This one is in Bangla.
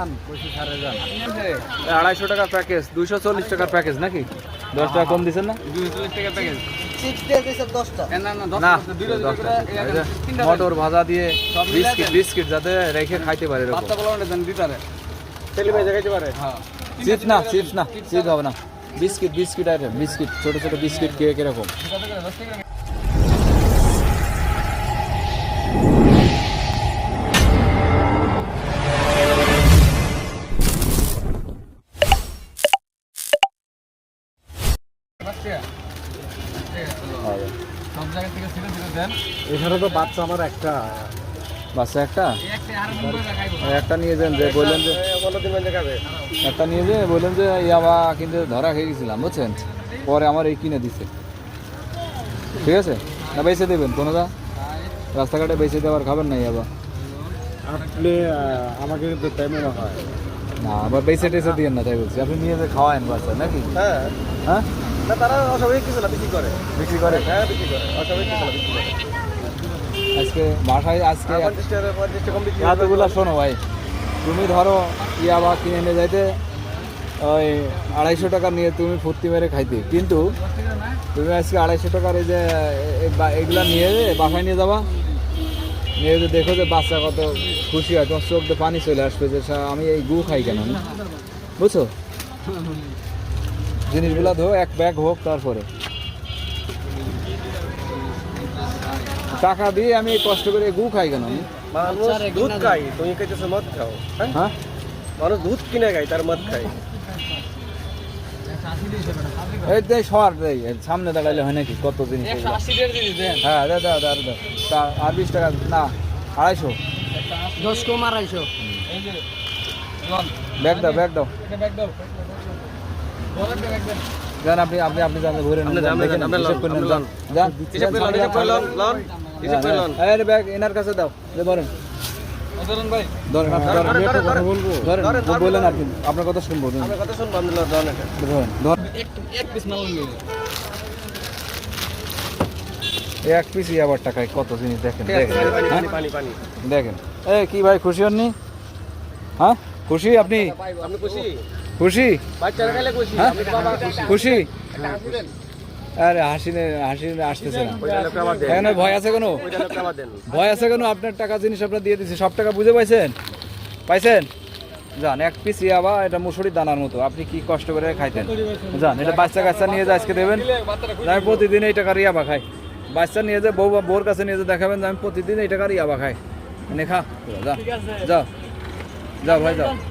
250 টাকার প্যাকেজ, 240 টাকার প্যাকেজ নাকি? 10 টাকা কম দিচ্ছেন না? 240 টাকা প্যাকেজ। না, মটর ভাজা দিয়ে বিস্কিট যাতে রেখে খাইতে পারে এরকম। চিপস না, চিপস হবে না। বিস্কিট আইটেম, বিস্কিট, ছোট ছোট বিস্কিট কেক এরকম। এখানে তো বাচ্চা আমার একটা একটা নিয়ে যান, যে বললেন যে একটা নিয়ে যে বললেন যে ইয়াবা কিন্তু ধরা খেয়ে গেছিলাম বুঝছেন, পরে আমার এই কিনে দিছে। ঠিক আছে না, বেঁচে দেবেন কোনোটা রাস্তাঘাটে বেঁচে দেওয়ার খাবেন না ইয়াবা আপনি আমাকে কিন্তু টাইমে হয় না, আবার বেঁচে টেসে দিয়েন না, তাই বলছি। আপনি নিয়ে যে খাওয়ায়েন বাচ্চা নাকি? হ্যাঁ হ্যাঁ, না তারা অস্বাভাবিক কিছু না, বিক্রি করে হ্যাঁ বিক্রি করে অস্বাভাবিক কিছু না, বিক্রি করে। আজকে বাসায় আজকে 50 টাকা কম বিক্রি এতগুলো শোনো ভাই, তুমি ধরো ইয়াবা কিনে নিয়ে যাইতে ওই 250 টাকা নিয়ে তুমি ফুর্তি মেরে খাইতে, কিন্তু তুমি আজকে 250 টাকার এই যে এগুলা নিয়ে বাসায় নিয়ে যাবা, নিয়ে যে দেখো যে বাচ্চা কত খুশি হয়, তোমার চোখ দিয়ে পানি চলে আসবে যে আমি এই গু খাই কেন, বুঝছো? জিনিসগুলা ধো এক ব্যাগ হোক, তারপরে টাকা দিয়ে আমি কষ্ট করে গু খাই কেন আমি? মানুষ দুধ খায়, তুমি খাইতেছো মদ খাও। হ্যাঁ, মানুষ দুধ কিনে খায়, তার মদ খায়। এই দেয় সর দেয়, সামনে দাঁড়াইলে হয় নাকি? কত জিনিস, হ্যাঁ দাও আর 20 টাকা না, 250 10 কম 250 ব্যাগ দাও যান, আপনি যান, ঘুরে নিন, দেখেন, হিসাব করে নেন, যান এই ব্যাগ এনার কাছে দাও, যে ধরেন বললেন আপনি, আপনার কথা শুনবো, এক পিস আবার টাকায় কত জিনিস দেখেন। দেখেন এই কি ভাই, খুশি হননি? হ্যাঁ খুশি? আপনি খুশি? হ্যাঁ? খুশি? আরে হাসি আসতেছে না, এখানে ভয় আছে কোনো? আপনার টাকা জিনিস আপনার দিয়ে দিচ্ছি, সব টাকা বুঝে পাইছেন? যান, এক পিস ইয়াবা, এটা মুসুরির দানার মতো, আপনি কি কষ্ট করে খাইতেন? যান, এটা বাচ্চা নিয়ে যা আজকে দেবেন, আমি প্রতিদিন এই টাকার ইয়াবা খাই। বাচ্চা নিয়ে যে বউর কাছে নিয়ে যে দেখাবেন যে আমি প্রতিদিন এই টাকার ইয়াবা খাই, এনে খা। যাও ভাই যাও।